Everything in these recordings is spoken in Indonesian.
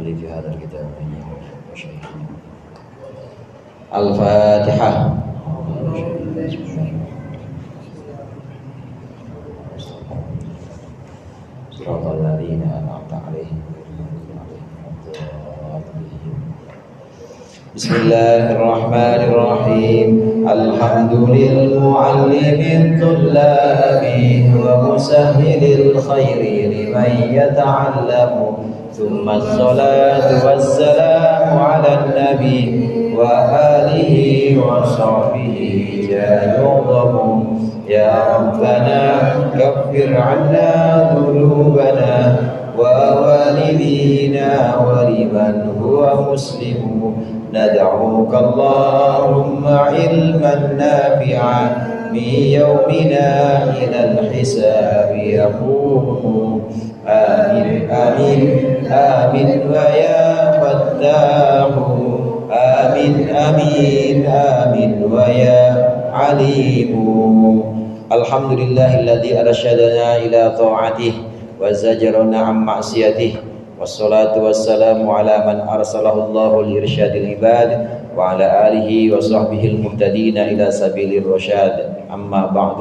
مؤلف هذا الكتاب وشيخنا. الفاتحة. صراط الذين أنعمت عليهم. بسم الله الرحمن الرحيم. الحمد للمعلم الطلاب ومسهل الخير لمن يتعلم، ثم الصلاة والسلام على النبي وآله وصحبه يعظم. يا ربنا كفر عنا ذنوبنا ووالدينا ولمن هو مسلم. ندعوك اللهم علما نافعا من يومنا إلى الحساب يقوم. آمين آمين آمين ويا فتاح. آمين آمين آمين ويا عليم. الحمد لله الذي أرشدنا إلى طاعته وزجرنا عن معصيته، والصلاة والسلام على من أرسله الله لإرشاد العباد وعلى آله وصحبه المهتدين إلى سبيل الرشاد. أما بعد،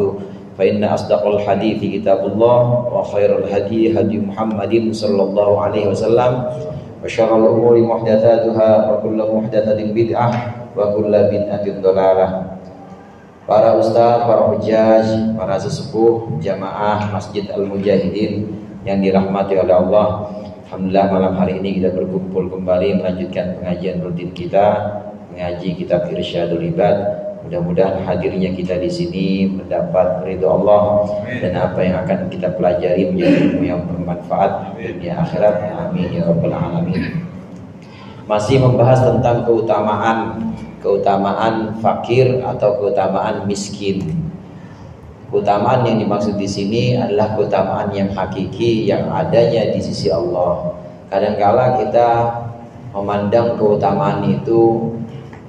فإن أصدق الحديث كتاب الله، وخير الهدي هدي محمد صلى الله عليه وسلم، وشر الأمور محدثاتها، وكل محدثة بدعة، وكل بدعة ضلالة. Para ustaz, para hujjaj, para sesepuh jamaah Masjid Al-Mujahidin yang dirahmati oleh Allah, alhamdulillah malam hari ini kita berkumpul kembali melanjutkan pengajian rutin kita, mengaji kitab Irsyadul Ibad. Mudah-mudahan hadirnya kita di sini mendapat ridho Allah, dan apa yang akan kita pelajari menjadi ilmu yang bermanfaat dunia akhirat. Amin ya rabbal alamin. Masih membahas tentang keutamaan fakir atau keutamaan miskin. Keutamaan yang dimaksud di sini adalah keutamaan yang hakiki yang adanya di sisi Allah. Kadang-kala kita memandang keutamaan itu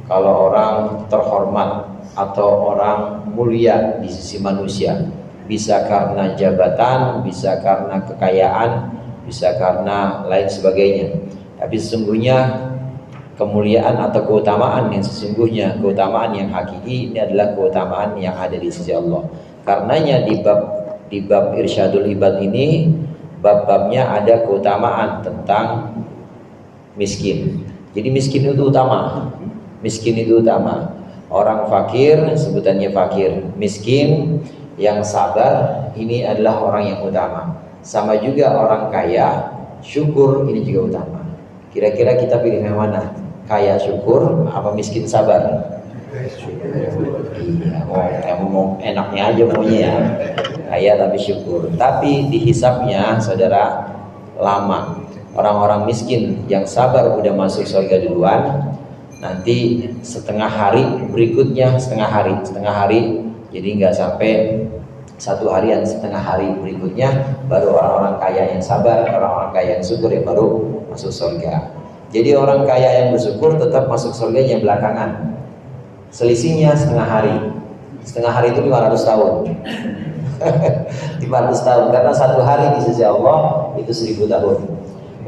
kalau orang terhormat atau orang mulia di sisi manusia, bisa karena jabatan, bisa karena kekayaan, bisa karena lain sebagainya. Tapi sesungguhnya kemuliaan atau keutamaan yang sesungguhnya, keutamaan yang hakiki ini adalah keutamaan yang ada di sisi Allah. Karenanya di bab Irsyadul Ibad ini, bab-babnya ada keutamaan tentang miskin. Jadi miskin itu utama. Miskin itu utama. Orang fakir sebutannya fakir. Miskin yang sabar ini adalah orang yang utama. Sama juga orang kaya, syukur ini juga utama. Kira-kira kita pilih yang mana? Kaya syukur apa miskin sabar? Iya, mau enaknya aja maunya ya. Kaya tapi syukur. Tapi dihisapnya saudara lama. Orang-orang miskin yang sabar udah masuk surga duluan. Nanti setengah hari berikutnya, setengah hari. Jadi nggak sampai satu harian, setengah hari berikutnya baru orang-orang kaya yang sabar, orang-orang kaya yang syukur yang baru masuk surga. Jadi orang kaya yang bersyukur tetap masuk surga yang belakangan. Selisihnya setengah hari. Setengah hari itu 500 tahun. 500 tahun karena satu hari di sisi Allah itu 1000 tahun.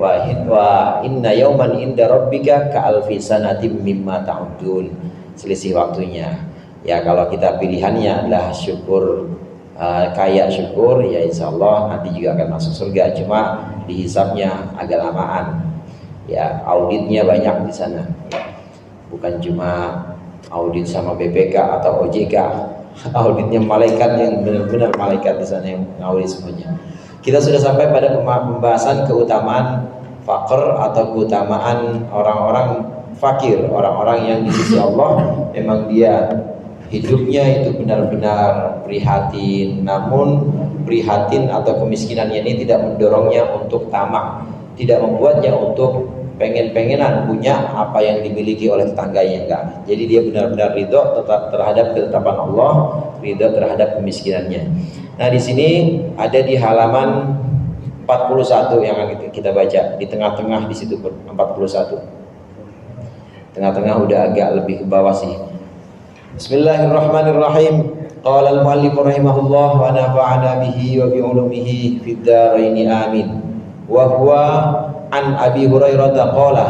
Wa inna yauman inda rabbika ka'alfi sanatim mimma ta'udun. Selisih waktunya. Ya kalau kita pilihannya adalah syukur, kaya syukur, ya insya Allah nanti juga akan masuk surga. Cuma dihisapnya agak lamaan. Ya auditnya banyak di sana. Bukan cuma audit sama BPK atau OJK, auditnya malaikat yang benar-benar malaikat di sana yang audit semuanya. Kita sudah sampai pada pembahasan keutamaan fakir atau keutamaan orang-orang fakir, orang-orang yang di sisi Allah memang dia hidupnya itu benar-benar prihatin, namun prihatin atau kemiskinannya ini tidak mendorongnya untuk tamak, tidak membuatnya untuk pengen-pengenan punya apa yang dimiliki oleh tetangganya, enggak. Jadi dia benar-benar ridho terhadap ketetapan Allah, ridho terhadap kemiskinannya. Nah di sini ada di halaman 41 yang akan kita baca, di tengah-tengah di situ 41. Tengah-tengah udah agak lebih ke bawah sih. Bismillahirrahmanirrahim. Qala al-muallif rahimahullah wa nafa'ana bihi wa bi ulumihi fid dharain amin. Wa huwa an Abi Hurairah qala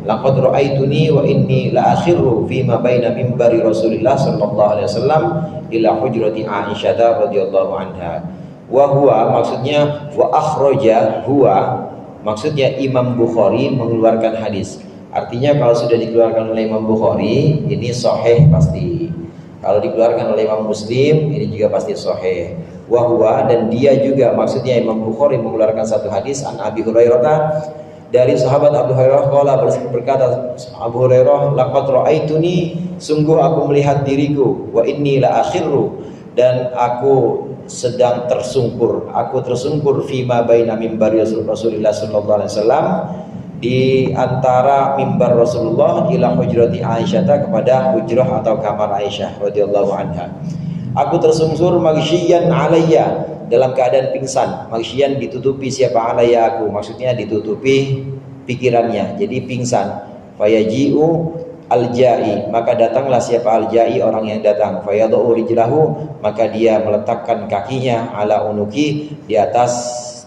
laqad ra'aituni wa inni la akhiru fi ma baina mimbari Rasulillah sallallahu alaihi wasallam ila hujrati Aisyah radhiyallahu anha. Wa huwa maksudnya wa akhraja huwa maksudnya Imam Bukhari mengeluarkan hadis. Artinya kalau sudah dikeluarkan oleh Imam Bukhari ini sahih pasti. Kalau dikeluarkan oleh Imam Muslim ini juga pasti sahih. Wa huwa dan dia juga maksudnya Imam Bukhari mengeluarkan satu hadis an Abi Hurairah dari sahabat Abu Hurairah qala berkata Abu Hurairah laqad ra'aituni sungguh aku melihat diriku wa inni la akhiru dan aku sedang tersungkur fima baina mimbari Rasulullah sallallahu alaihi wasallam di antara mimbar Rasulullah ila hujrati Aisyah kepada hujrah atau kamar Aisyah radhiyallahu anha. Aku tersungkur maghsyiyan alayya dalam keadaan pingsan. Maghsyiyan ditutupi siapa alayya aku, maksudnya ditutupi pikirannya. Jadi pingsan. Fayaji'u al-ja'i, maka datanglah siapa al-ja'i orang yang datang. Fayadhu rijlahu, maka dia meletakkan kakinya ala unuki di atas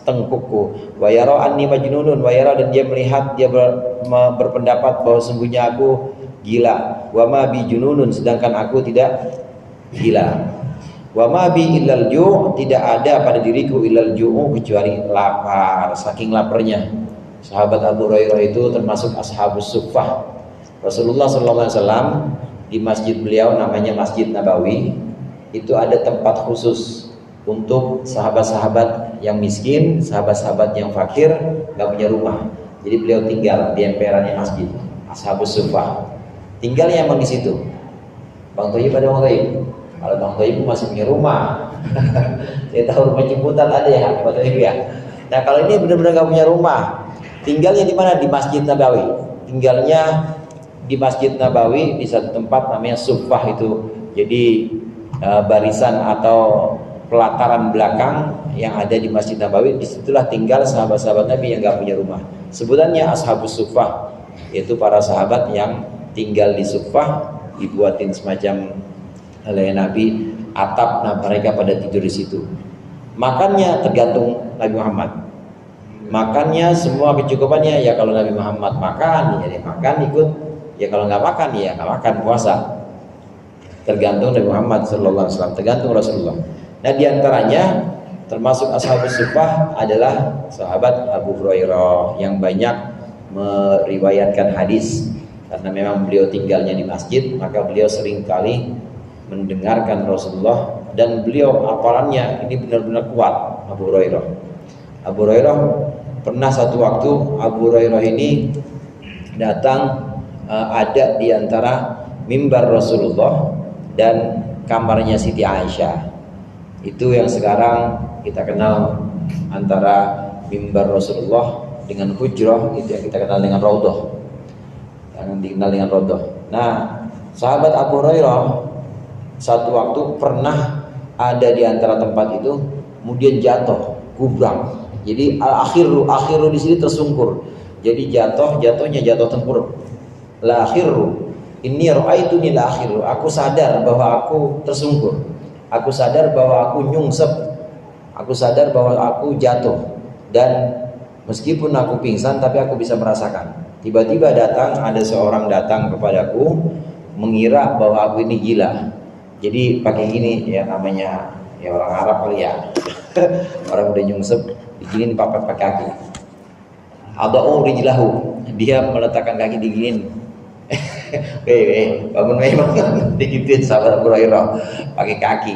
tengkukku. Wa yara anni majnunun, wa yara dan dia melihat dia berpendapat bahwa sungguhnya aku gila. Wa ma bi jununun, sedangkan aku tidak gila. Wa ma bi illal ju', tidak ada pada diriku illal ju'u kecuali lapar, saking laparnya. Sahabat Abu Hurairah itu termasuk ashabus suffah. Rasulullah sallallahu alaihi wasallam di masjid beliau namanya Masjid Nabawi itu ada tempat khusus untuk sahabat-sahabat yang miskin, sahabat-sahabat yang fakir, enggak punya rumah. Jadi beliau tinggal di emperannya masjid. Ashabus suffah. Tinggalnya emang di situ. Bang Toyib ada Bang Toyib? Kalau Bang Toyib masih punya rumah. Saya tahu rumah jemputan ada ya Bang Toyib ya. Nah kalau ini benar-benar gak punya rumah, tinggalnya di mana? Di Masjid Nabawi. Tinggalnya di Masjid Nabawi di satu tempat namanya Suffah itu. Jadi barisan atau pelataran belakang yang ada di Masjid Nabawi, disitulah tinggal sahabat-sahabat Nabi yang gak punya rumah. Sebutannya Ashabus Suffah, yaitu para sahabat yang tinggal di Suffah, dibuatin semacam oleh Nabi atap, nah mereka pada tidur di situ. Makannya tergantung Nabi Muhammad. Makannya semua kecukupannya ya kalau Nabi Muhammad makan ya dia makan ikut, ya kalau nggak makan ya nggak makan puasa. Tergantung Nabi Muhammad sallallahu alaihi wasallam, tergantung Rasulullah. Nah diantaranya termasuk ashabus suffah adalah sahabat Abu Hurairah yang banyak meriwayatkan hadis karena memang beliau tinggalnya di masjid, maka beliau sering kali mendengarkan Rasulullah dan beliau hafalannya ini benar-benar kuat. Abu Hurairah pernah satu waktu Abu Hurairah ini datang ada di antara mimbar Rasulullah dan kamarnya Siti Aisyah. Itu yang sekarang kita kenal antara mimbar Rasulullah dengan hujrah, itu yang kita kenal dengan raudhah. Yang dikenal dengan raudhah. Nah, sahabat Abu Hurairah satu waktu pernah ada di antara tempat itu, kemudian jatuh, gubrang. Jadi akhiru di sini tersungkur. Jadi jatuhnya jatuh tempurung. La akhiru, inni ra'aituni la akhiru. Aku sadar bahwa aku tersungkur. Aku sadar bahwa aku nyungsep. Aku sadar bahwa aku jatuh. Dan meskipun aku pingsan, tapi aku bisa merasakan. Tiba-tiba ada seorang datang kepadaku, mengira bahwa aku ini gila. Jadi pakai gini ya namanya ya orang Arab kali ya. Orang udah nyungsep diginin pakai kaki. Adau rijlahu, dia meletakkan kaki diginin. Bangun memang digituin sahabat Abu Hurairah pakai kaki.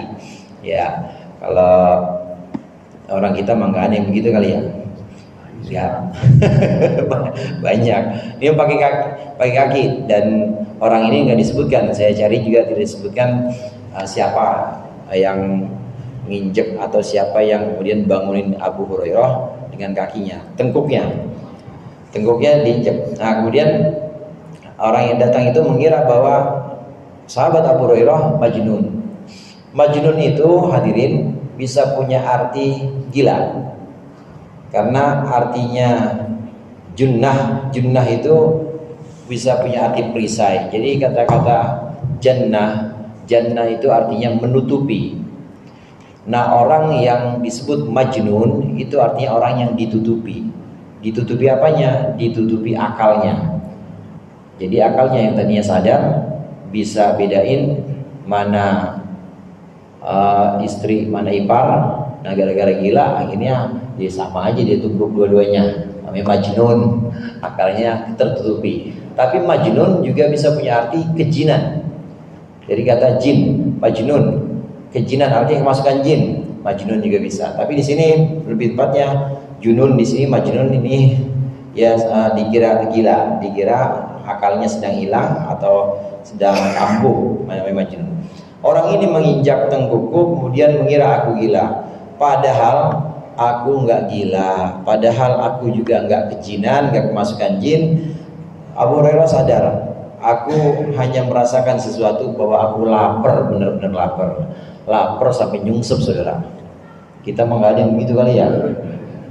Ya kalau orang kita mah nggak aneh begitu kali ya. Ya banyak. Dia pakai kaki dan orang ini nggak disebutkan. Saya cari juga tidak disebutkan siapa yang nginjek atau siapa yang kemudian bangunin Abu Hurairah dengan kakinya, tengkuknya diinjek. Nah kemudian orang yang datang itu mengira bahwa sahabat Abu Hurairah majnun. Majnun itu hadirin bisa punya arti gila. Karena artinya junnah itu bisa punya arti perisai. Jadi kata-kata jannah itu artinya menutupi. Nah orang yang disebut majnun itu artinya orang yang ditutupi. Ditutupi apanya? Ditutupi akalnya. Jadi akalnya yang tadinya sadar bisa bedain mana istri, mana ipar. Nah gara-gara gila akhirnya dia sama aja, dia tubruk dua-duanya. Namanya majnun, akalnya tertutupi. Tapi majnun juga bisa punya arti kejinan. Jadi kata jin, majnun, kejinan artinya kemasukan jin. Majnun juga bisa. Tapi di sini lebih tepatnya junun, di sini majnun ini ya dikira gila, dikira akalnya sedang hilang atau sedang kambuh, namanya majnun. Orang ini menginjak tengkukku kemudian mengira aku gila. Padahal aku nggak gila, padahal aku juga nggak kejinan, nggak kemasukan jin. Abu Hurairah sadar, aku hanya merasakan sesuatu bahwa aku lapar, benar-benar lapar sampai nyungsep, saudara. Kita mah nggak ada yang begitu kali ya,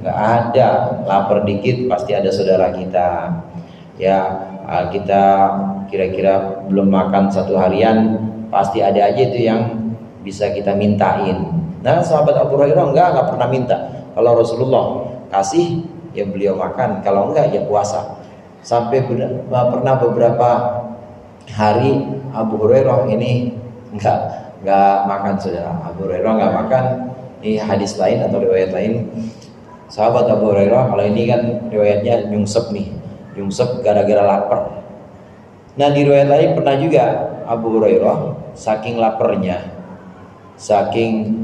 nggak ada. Lapar dikit pasti ada saudara kita. Ya kita kira-kira belum makan satu harian, pasti ada aja itu yang bisa kita mintain. Nah sahabat Abu Hurairah enggak pernah minta. Kalau Rasulullah kasih ya beliau makan, kalau enggak ya puasa. Sampai pernah beberapa hari Abu Hurairah ini enggak makan, saudara. Abu Hurairah enggak makan. Ini hadis lain atau riwayat lain. Sahabat Abu Hurairah, kalau ini kan riwayatnya nyungsep nih, nyungsep gara-gara lapar. Nah di riwayat lain pernah juga Abu Hurairah saking laparnya, saking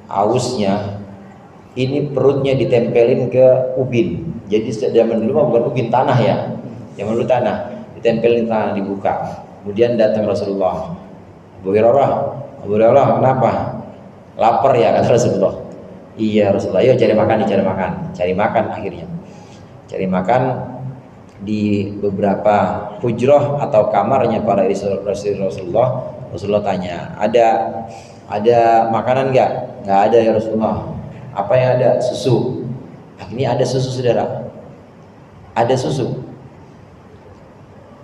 ausnya, ini perutnya ditempelin ke ubin. Jadi zaman dulu mah bukan ubin, tanah ya. Zaman dulu tanah, ditempelin tanah, dibuka. Kemudian datang Rasulullah. Abu Hurairah, kenapa? Lapar ya, kata Rasulullah. Iya Rasulullah, yuk cari makan, cari makan akhirnya. Cari makan di beberapa hujrah atau kamarnya para istri Rasulullah. Rasulullah tanya, ada makanan nggak? Nggak ada ya Rasulullah. Apa yang ada? Susu. Ini ada susu, saudara. Ada susu.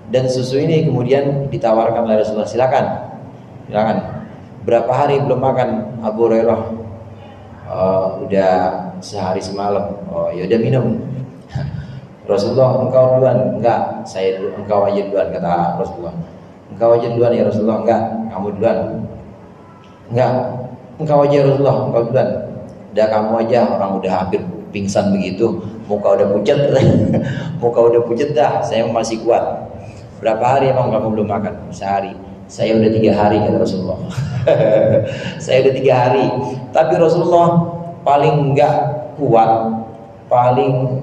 Dan susu ini kemudian ditawarkan oleh Rasulullah. Silakan. Berapa hari belum makan Abu Hurairah? Udah sehari semalam. Oh ya udah minum. Rasulullah, engkau duluan. Enggak, saya dulu, engkau aja duluan, kata Rasulullah. Engkau aja duluan ya Rasulullah. Enggak, kamu duluan. Enggak, engkau aja Rasulullah, engkau duluan. Udah kamu aja, orang udah hampir pingsan begitu, muka udah pucat. Muka udah pucat dah, saya masih kuat. Berapa hari emang kamu belum makan? Sehari. Saya udah 3 hari, kata Rasulullah. Saya udah 3 hari. Tapi Rasulullah paling enggak kuat, paling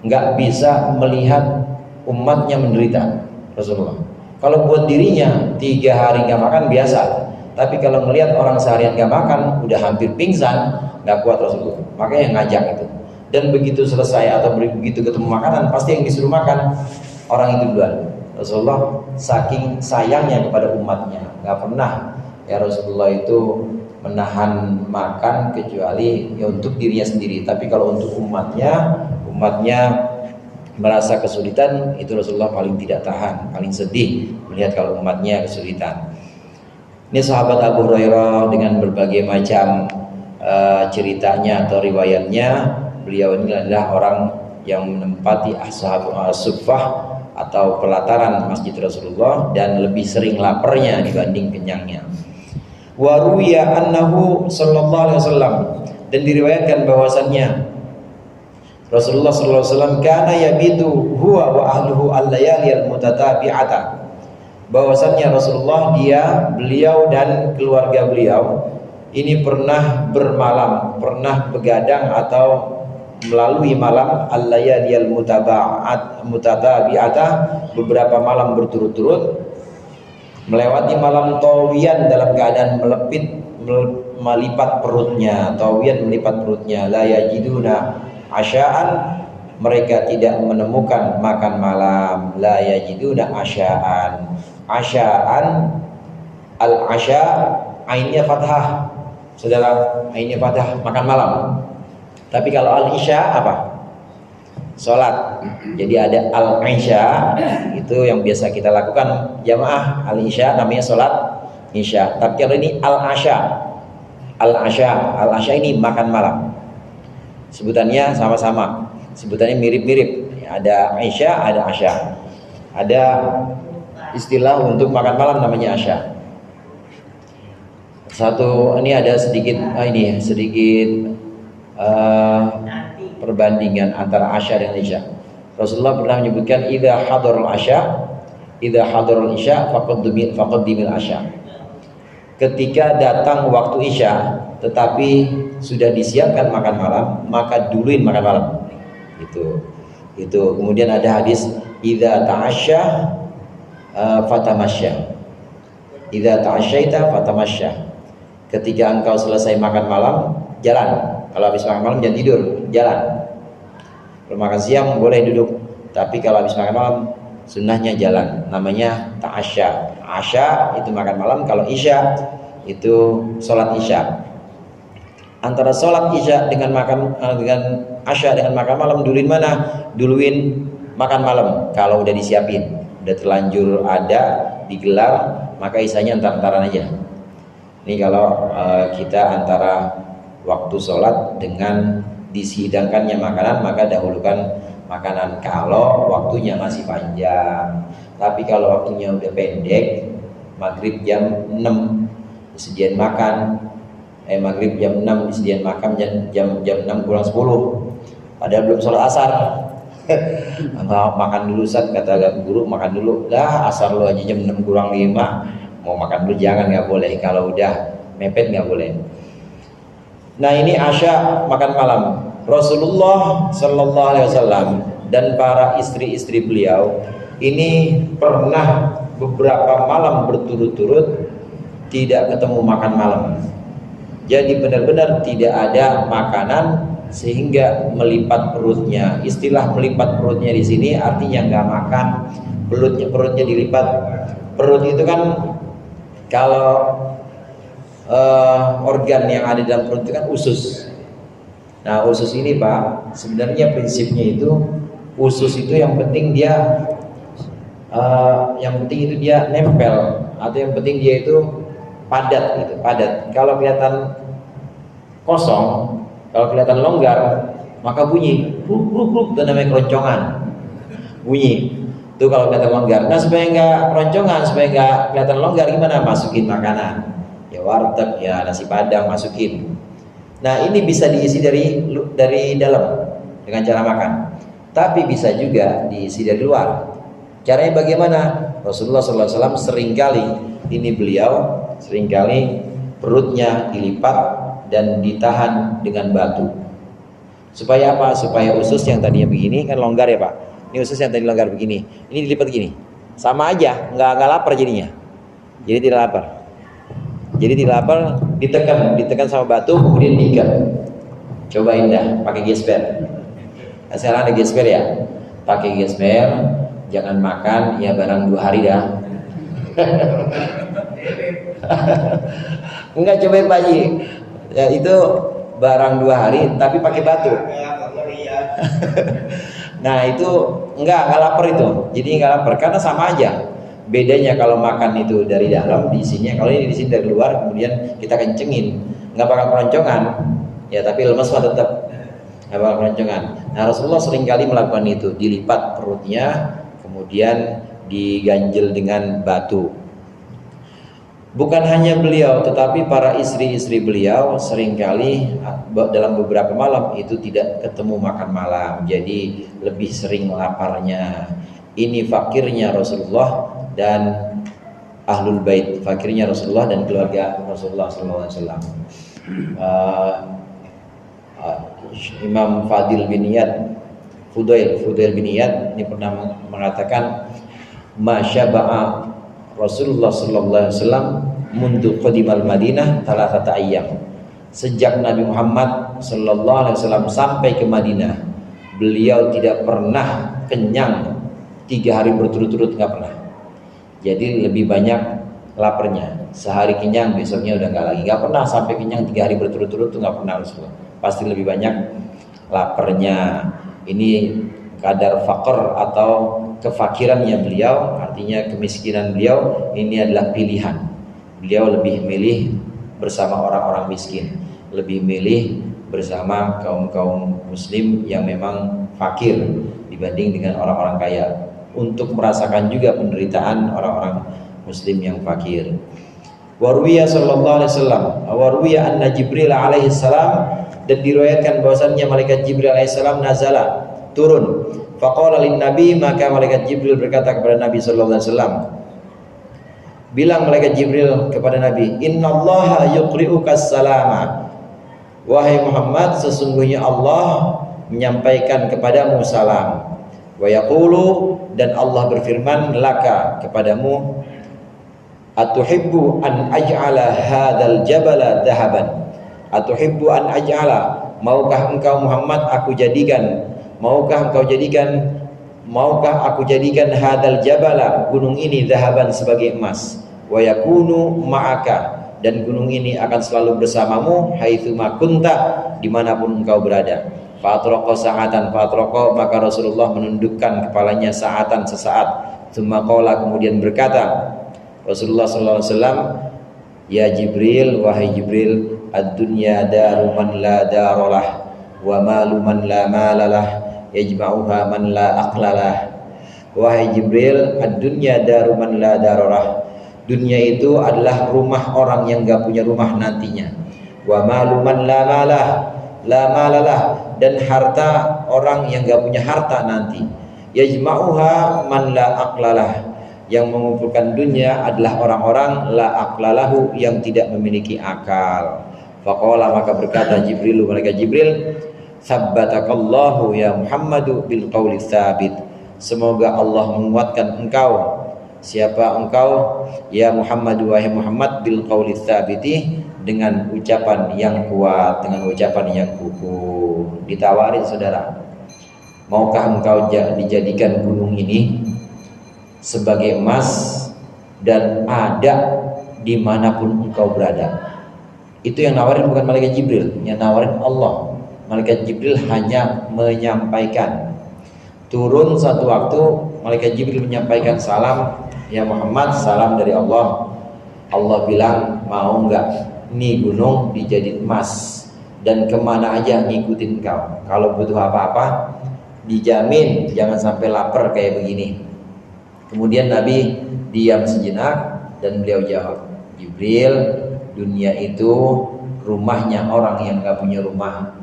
enggak bisa melihat umatnya menderita. Rasulullah kalau buat dirinya 3 hari enggak makan biasa, tapi kalau melihat orang seharian enggak makan udah hampir pingsan, enggak kuat Rasulullah. Makanya ngajak itu. Dan begitu selesai atau begitu ketemu makanan, pasti yang disuruh makan orang itu duluan. Rasulullah saking sayangnya kepada umatnya, enggak pernah ya Rasulullah itu menahan makan kecuali ya untuk dirinya sendiri. Tapi kalau untuk umatnya merasa kesulitan, itu Rasulullah paling tidak tahan, paling sedih melihat kalau umatnya kesulitan. Ini sahabat Abu Hurairah dengan berbagai macam ceritanya atau riwayatnya. Beliau ini adalah orang yang menempati as-suffah atau pelataran masjid Rasulullah dan lebih sering laparnya dibanding kenyangnya. Wa ruwiya annahu sallallahu alaihi wasallam, dan diriwayatkan bahwasannya Rasulullah sallallahu alaihi wasallam kana yabitu huwa wa ahluhu al-layali al-mutatabi'ata. Bahwasannya Rasulullah, beliau dan keluarga beliau ini pernah bermalam, pernah begadang atau melalui malam al-layali al-mutatabi'ata, beberapa malam berturut-turut, melewati malam tawiyan dalam keadaan melipat perutnya. Tawiyan melipat perutnya. La yajiduna asya'an, mereka tidak menemukan makan malam. La yajiduna asya'an. Asya'an, al-asya' ainnya fathah, saudara, ainnya fathah, makan malam. Tapi kalau al-isya apa? Sholat. Jadi ada al-isya, itu yang biasa kita lakukan jamaah. Al-isya namanya sholat isya. Tapi kalau ini al-asya, al-asya ini makan malam. Sebutannya sama-sama. sebutannya mirip-mirip. Ada Isya, ada Asya. Ada istilah untuk makan malam namanya Asya. Ini ada sedikit perbandingan antara Asya dengan Isya. Rasulullah pernah menyebutkan idza hadarul isya faqaddimil Asya. Ketika datang waktu Isya tetapi sudah disiapkan makan malam, maka duluin makan malam. Itu. Kemudian ada hadis idza ta'asya fatamasya. Idza ta'asyaita fatamasya. Ketika engkau selesai makan malam, jalan. Kalau habis makan malam jangan tidur, jalan. Kalau makan siang boleh duduk, tapi kalau habis makan malam sunnahnya jalan. Namanya ta'asya. Asya itu makan malam, kalau isya itu sholat isya. Antara sholat isya dengan asya dengan makan malam, duluin mana? Duluin makan malam. Kalau udah disiapin, udah terlanjur ada digelar, maka isyanya antar-antaran aja. Ini kalau kita antara waktu sholat dengan dihidangkannya makanan, maka dahulukan makanan kalau waktunya masih panjang. Tapi kalau waktunya udah pendek, maghrib jam 6 disediain makan, maghrib jam 6 disediain makan, jam 6 kurang 10, padahal belum sholat asar. Makan dulu Ustaz, kata guru, makan dulu lah, asar lu aja jam 6 kurang 5, mau makan dulu jangan, nggak boleh. Kalau udah mepet nggak boleh. Nah, ini Asya, makan malam. Rasulullah Sallallahu Alaihi Wasallam dan para istri-istri beliau ini pernah beberapa malam berturut-turut tidak ketemu makan malam. Jadi benar-benar tidak ada makanan sehingga melipat perutnya. Istilah melipat perutnya di sini artinya nggak makan, perutnya dilipat. Perut itu kan kalau organ yang ada dalam perut itu kan usus. Nah, usus ini Pak, sebenarnya prinsipnya itu usus itu yang penting dia nempel, atau yang penting dia itu padat gitu, padat. Kalau kelihatan kosong, kalau kelihatan longgar, maka bunyi kruk, itu namanya keroncongan. Bunyi itu kalau kelihatan longgar. Nah, supaya nggak keroncongan, supaya nggak kelihatan longgar, gimana? Masukin makanan. Ya warteg, ya nasi padang, masukin. Nah, ini bisa diisi dari dalam dengan cara makan, tapi bisa juga diisi dari luar. Caranya bagaimana? Rasulullah SAW seringkali perutnya dilipat dan ditahan dengan batu. Supaya apa? Supaya usus yang tadinya begini kan longgar ya Pak. Ini usus yang tadi longgar begini, ini dilipat gini, sama aja, nggak lapar jadinya. Jadi tidak lapar. Jadi tidak lapar, ditekan sama batu, kemudian diikat. Cobain dah, pakai gesper. Nah, sekarang ada gesper ya, pakai gesper. Jangan makan ya barang 2 hari dah. Enggak, cobain Pak Haji. Ya, itu barang 2 hari, tapi pakai batu. Nah, itu enggak lapar itu. Jadi enggak lapar karena sama aja. Bedanya kalau makan itu dari dalam diisinya, kalau ini di sini dari luar, kemudian kita kencengin, nggak bakal keroncongan, ya tapi lemes mah tetap nggak bakal keroncongan. Nah, Rasulullah seringkali melakukan itu, dilipat perutnya, kemudian diganjel dengan batu. Bukan hanya beliau, tetapi para istri-istri beliau seringkali dalam beberapa malam itu tidak ketemu makan malam, jadi lebih sering laparnya. Ini fakirnya Rasulullah dan ahlul bait, fakirnya Rasulullah dan keluarga Rasulullah SAW. Imam Fudail bin Iyad ini pernah mengatakan, masyaba'a Rasulullah SAW mundu qadimal Madinah thalathata ayyam. Sejak Nabi Muhammad SAW sampai ke Madinah, beliau tidak pernah kenyang 3 hari berturut-turut, nggak pernah. Jadi lebih banyak laparnya. Sehari kenyang, besoknya udah nggak lagi. Nggak pernah sampai kenyang 3 hari berturut-turut, tuh nggak pernah Rasulullah. Pasti lebih banyak laparnya. Ini kadar fakir atau kefakirannya beliau, artinya kemiskinan beliau. Ini adalah pilihan. Beliau lebih milih bersama orang-orang miskin, lebih milih bersama kaum muslim yang memang fakir dibanding dengan orang-orang kaya, untuk merasakan juga penderitaan orang-orang muslim yang fakir. Warwiya sallallahu alaihi wasallam, warwiya anna Jibril alaihi salam, dan diriwayatkan bahwasannya malaikat Jibril alaihi salam nazala, turun. Faqala lin nabi, maka malaikat Jibril berkata kepada Nabi sallallahu alaihi wasallam, bilang malaikat Jibril kepada Nabi, innallaha yuqri'uka salama, wahai Muhammad, sesungguhnya Allah menyampaikan kepadamu salam. Wa yaqulu, dan Allah berfirman, laka, kepadamu, atuhibbu an aj'ala hadzal jabala dhahaban, atuhibbu an aj'ala, maukah engkau Muhammad aku jadikan, maukah aku jadikan hadzal jabala, gunung ini, dhahaban, sebagai emas. Wa yakunu ma'aka, dan gunung ini akan selalu bersamamu, haitsu ma kunta, dimanapun engkau berada. Fatraqa sa'atan, fatraqa, maka Rasulullah menundukkan kepalanya sa'atan, sesaat. Tsumma qala, kemudian berkata Rasulullah sallallahu alaihi wasallam, ya Jibril, wahai Jibril, ad-dunya daru man la daralah, wa malu man la malalah, yajma'uha man la aqlalah. Wahai Jibril, ad-dunya daru man la daralah, dunia itu adalah rumah orang yang gak punya rumah nantinya. Wa malu man la malalah, dan harta orang yang gak punya harta nanti. Yajma'uha man la aqlalah, yang mengumpulkan dunia adalah orang-orang la aqlalahu, yang tidak memiliki akal. Faqala, maka berkata Jibril, malaikat Jibril, sabbatakallahu ya Muhammadu bil qawli tsabit, semoga Allah menguatkan engkau. Siapa engkau ya Muhammad, wahai Muhammad, bil qawli tsabiti, dengan ucapan yang kuat, dengan ucapan yang kukuh. Ditawarin saudara, maukah engkau dijadikan gunung ini sebagai emas dan ada dimanapun engkau berada? Itu yang nawarin bukan malaikat Jibril, yang nawarin Allah. Malaikat Jibril hanya menyampaikan. Turun satu waktu, malaikat Jibril menyampaikan salam, ya Muhammad, salam dari Allah. Allah bilang, mau enggak nih gunung dijadiin emas, dan kemana aja ngikutin kau. Kalau butuh apa-apa, dijamin jangan sampai lapar kayak begini. Kemudian Nabi diam sejenak dan beliau jawab, Jibril, dunia itu rumahnya orang yang gak punya rumah.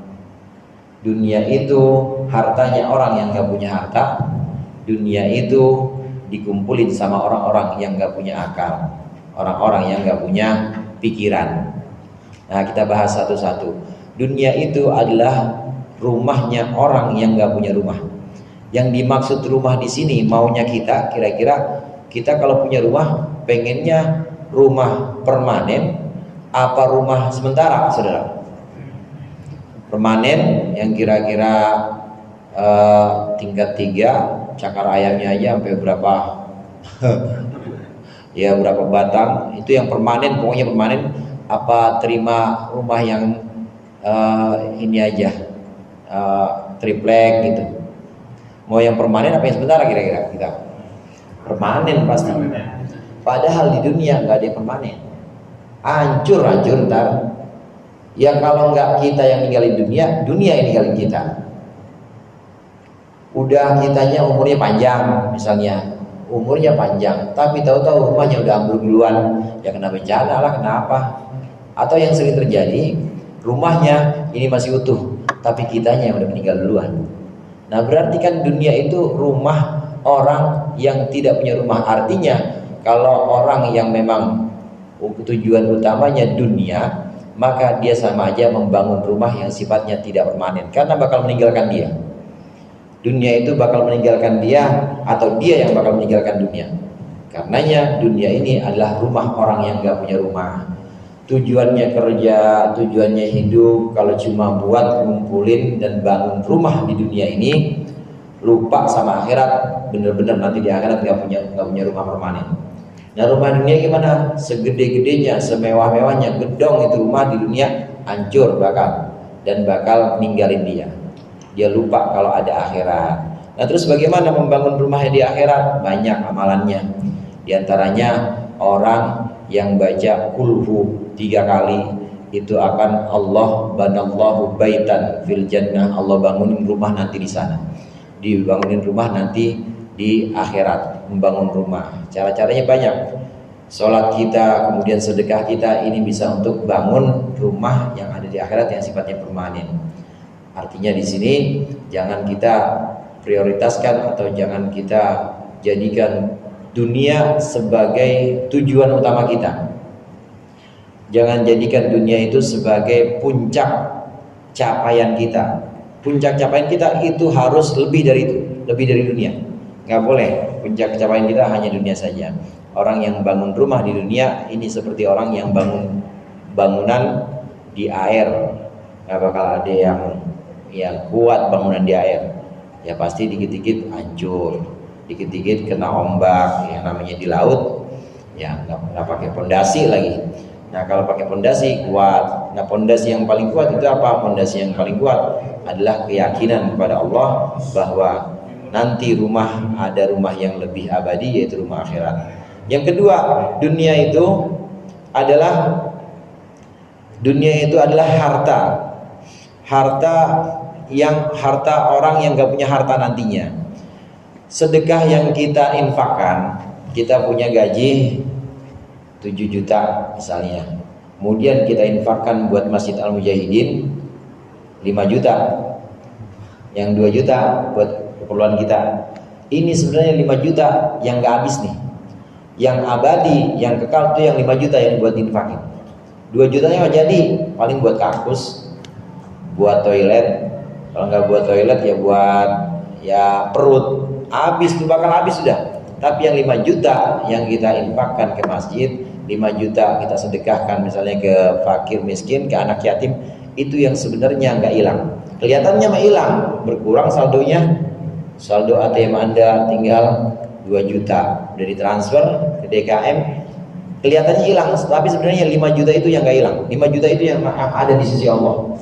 Dunia itu hartanya orang yang gak punya harta. Dunia itu dikumpulin sama orang-orang yang gak punya akal, orang-orang yang gak punya pikiran. Nah, kita bahas satu-satu. Dunia itu adalah rumahnya orang yang gak punya rumah. Yang dimaksud rumah di sini maunya kita, kira-kira kita kalau punya rumah pengennya rumah permanen apa rumah sementara, saudara? Permanen yang kira-kira tingkat 3, cakar ayamnya aja sampai berapa ya berapa batang, itu yang permanen, pokoknya permanen. Apa terima rumah yang ini aja triplek gitu? Mau yang permanen apa yang sementara kira-kira kita? Permanen pasti. Padahal di dunia nggak ada yang permanen, hancur ntar. Ya kalau nggak kita yang ninggalin dunia, dunia yang ninggalin kita. Udah kitanya umurnya panjang, misalnya umurnya panjang, tapi tahu-tahu rumahnya udah ambruk duluan, ya kena bencana lah, kenapa? Atau yang sering terjadi, rumahnya ini masih utuh, tapi kitanya yang udah meninggal duluan. Nah, berarti kan dunia itu rumah orang yang tidak punya rumah. Artinya kalau orang yang memang tujuan utamanya dunia, maka dia sama aja membangun rumah yang sifatnya tidak permanen, karena bakal meninggalkan dia. Dunia itu bakal meninggalkan dia, atau dia yang bakal meninggalkan dunia. Karenanya dunia ini adalah rumah orang yang gak punya rumah. Tujuannya kerja, tujuannya hidup, kalau cuma buat ngumpulin dan bangun rumah di dunia ini, lupa sama akhirat. Bener-bener nanti di akhirat gak punya rumah permanen. Nah, rumah dunia gimana? Segede-gedenya, semewah-mewahnya gedong itu rumah di dunia, hancur dan bakal ninggalin dia. Dia lupa kalau ada akhirat. Nah, terus bagaimana membangun rumahnya di akhirat? Banyak amalannya. Di antaranya orang yang baca kulhu 3 kali, itu akan Allah banallahu baitan fil jannah, Allah bangunin rumah nanti di sana. dibangunin rumah nanti di akhirat, membangun rumah. Cara-caranya banyak. Sholat kita, kemudian sedekah kita, ini bisa untuk bangun rumah yang ada di akhirat yang sifatnya permanen. Artinya di sini jangan kita prioritaskan atau jangan kita jadikan dunia sebagai tujuan utama kita. Jangan jadikan dunia itu sebagai puncak capaian kita. Puncak capaian kita itu harus lebih dari itu, lebih dari dunia. Nggak boleh puncak capaian kita hanya dunia saja. Orang yang bangun rumah di dunia ini seperti orang yang bangun bangunan di air. Nggak bakal ada yang kuat bangunan di air. Ya pasti dikit-dikit hancur, dikit-dikit kena ombak. Yang namanya di laut, ya nggak pakai pondasi lagi. Nah kalau pakai pondasi kuat. Nah pondasi yang paling kuat itu apa? Pondasi yang paling kuat adalah keyakinan kepada Allah bahwa nanti ada rumah yang lebih abadi, yaitu rumah akhirat. Yang kedua, dunia itu adalah harta. Harta orang yang gak punya harta nantinya. Sedekah yang kita infakkan, kita punya gaji 7 juta misalnya, kemudian kita infakkan buat Masjid Al-Mujahidin 5 juta, yang 2 juta buat keperluan kita. Ini sebenarnya 5 juta yang gak habis nih. Yang abadi, yang kekal itu yang 5 juta yang buat infakin. 2 jutanya jadi paling buat kampus, buat toilet. Kalau nggak buat toilet ya buat perut. Habis tuh, bakal habis sudah. Tapi yang 5 juta yang kita infakkan ke masjid, 5 juta kita sedekahkan misalnya ke fakir miskin, ke anak yatim, itu yang sebenarnya nggak hilang. Kelihatannya mah hilang, berkurang saldonya. Saldo ATM Anda tinggal 2 juta, udah ditransfer ke DKM, kelihatannya hilang, tapi sebenarnya 5 juta itu yang nggak hilang. 5 juta itu yang ada di sisi Allah.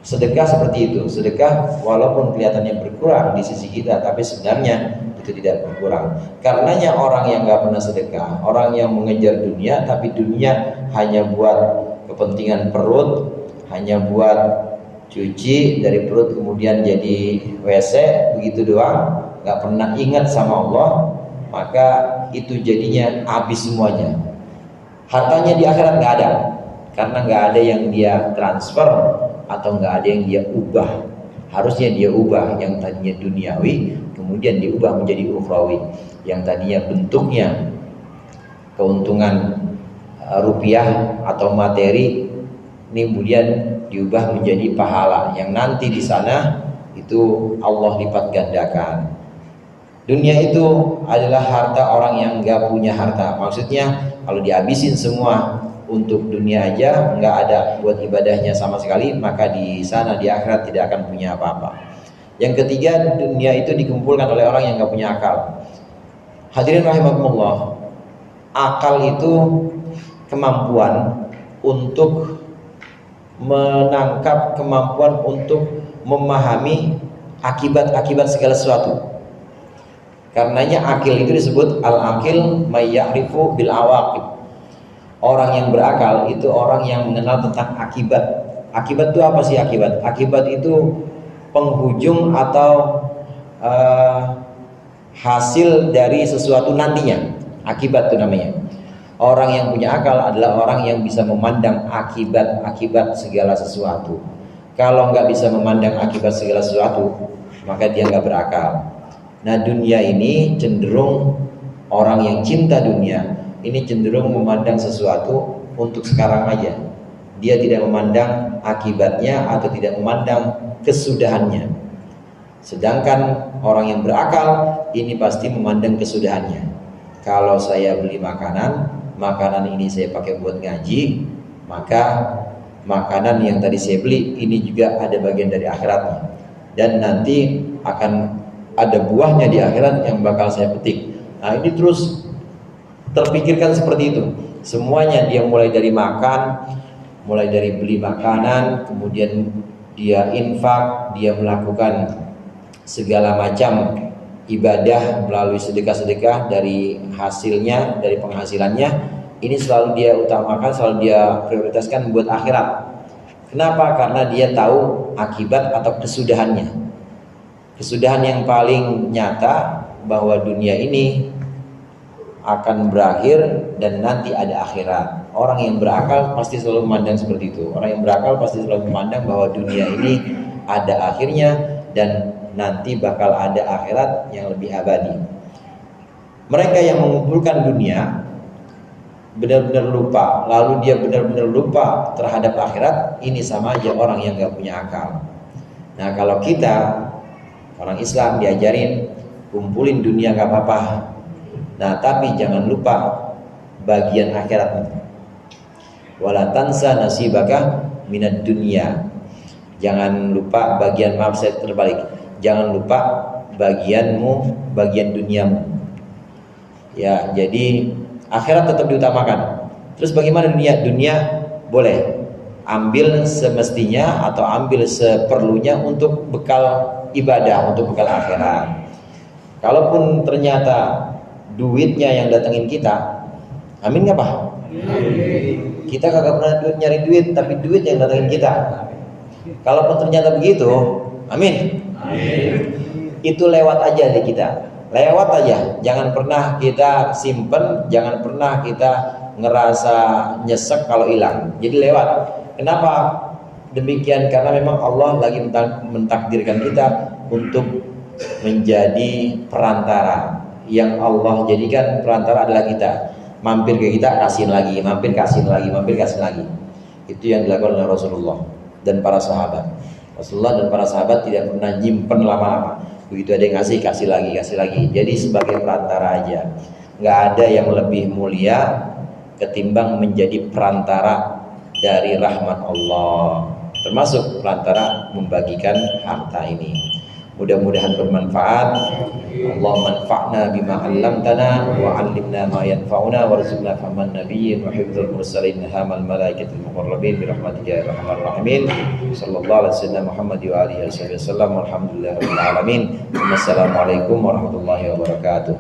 Sedekah seperti itu. Sedekah walaupun kelihatannya berkurang di sisi kita, tapi sebenarnya itu tidak berkurang. Karenanya orang yang nggak pernah sedekah, orang yang mengejar dunia, tapi dunia hanya buat kepentingan perut, hanya buat cuci dari perut kemudian jadi WC begitu doang, nggak pernah ingat sama Allah, maka itu jadinya habis semuanya. Hartanya di akhirat nggak ada, karena nggak ada yang dia transfer atau nggak ada yang dia ubah. Harusnya dia ubah yang tadinya duniawi, kemudian diubah menjadi ukhrawi. Yang tadinya bentuknya keuntungan rupiah atau materi, ini kemudian diubah menjadi pahala yang nanti di sana itu Allah lipat gandakan. Dunia itu adalah harta orang yang nggak punya harta. Maksudnya kalau dihabisin semua untuk dunia aja, nggak ada buat ibadahnya sama sekali, maka di sana di akhirat tidak akan punya apa-apa. Yang ketiga, dunia itu dikumpulkan oleh orang yang nggak punya akal. Hadirin rahimakumullah, akal itu kemampuan untuk menangkap, kemampuan untuk memahami akibat-akibat segala sesuatu. Karenanya akil itu disebut al-akil may ya'rifu bil awaqib. Orang yang berakal itu orang yang mengenal tentang akibat. Akibat itu apa sih akibat? Akibat itu penghujung atau hasil dari sesuatu nantinya. Akibat itu namanya. Orang yang punya akal adalah orang yang bisa memandang akibat-akibat segala sesuatu. Kalau nggak bisa memandang akibat segala sesuatu, maka dia nggak berakal. Nah, dunia ini cenderung orang yang cinta dunia ini cenderung memandang sesuatu untuk sekarang aja. Dia tidak memandang akibatnya atau tidak memandang kesudahannya. Sedangkan orang yang berakal ini pasti memandang kesudahannya. Kalau saya beli makanan ini saya pakai buat ngaji, maka makanan yang tadi saya beli ini juga ada bagian dari akhiratnya. Dan nanti akan ada buahnya di akhirat yang bakal saya petik. Nah, ini terus terpikirkan seperti itu. Semuanya dia mulai dari makan, mulai dari beli makanan, kemudian dia infak, dia melakukan segala macam ibadah melalui sedekah-sedekah dari hasilnya, dari penghasilannya. Ini selalu dia utamakan, selalu dia prioritaskan buat akhirat. Kenapa? Karena dia tahu akibat atau kesudahannya. Kesudahan yang paling nyata bahwa dunia ini akan berakhir dan nanti ada akhirat. Orang yang berakal pasti selalu memandang seperti itu. Orang yang berakal pasti selalu memandang bahwa dunia ini ada akhirnya dan nanti bakal ada akhirat yang lebih abadi. Mereka yang mengumpulkan dunia benar-benar lupa, lalu dia benar-benar lupa terhadap akhirat, ini sama aja orang yang gak punya akal. Nah, kalau kita orang Islam diajarin kumpulin dunia gak apa-apa, nah tapi jangan lupa bagian akhirat. Wala tansa nasibaka minad dunya. Jangan lupa bagian, maaf saya terbalik, jangan lupa bagianmu, bagian duniamu. Ya, jadi akhirat tetap diutamakan. Terus bagaimana dunia? Dunia boleh ambil semestinya atau ambil seperlunya untuk bekal ibadah, untuk bekal akhirat. Kalaupun ternyata duitnya yang datengin kita, amin nggak Pak? Kita kagak pernah nyari duit, tapi duit yang datengin kita. Kalaupun ternyata begitu, amin. Itu lewat aja di kita. Lewat aja, jangan pernah kita simpen, jangan pernah kita ngerasa nyesek kalau hilang. Jadi lewat. Kenapa demikian? Karena memang Allah lagi mentakdirkan kita untuk menjadi perantara. Yang Allah jadikan perantara adalah kita. Mampir ke kita, kasihin lagi, mampir kasihin lagi, mampir kasihin lagi. Itu yang dilakukan oleh Rasulullah dan para sahabat. Rasulullah dan para sahabat tidak pernah nyimpen lama-lama. Begitu ada yang ngasih, kasih lagi, kasih lagi. Jadi sebagai perantara aja. Nggak ada yang lebih mulia ketimbang menjadi perantara dari rahmat Allah. Termasuk perantara membagikan harta ini. Mudah-mudahan bermanfaat. Allah manfa'na bima 'allamtana wa 'allimna ma yanfa'una warzuqna fahman nabiyyin wa hifdzal mursalin hamal malaikatil muqarrabin bi rahmatika ya arhamar rahimin. Sallallahu alaihi wasallam Muhammad wa alihi wasallam. Alhamdulillahirabbil alamin. Wassalamualaikum warahmatullahi wabarakatuh.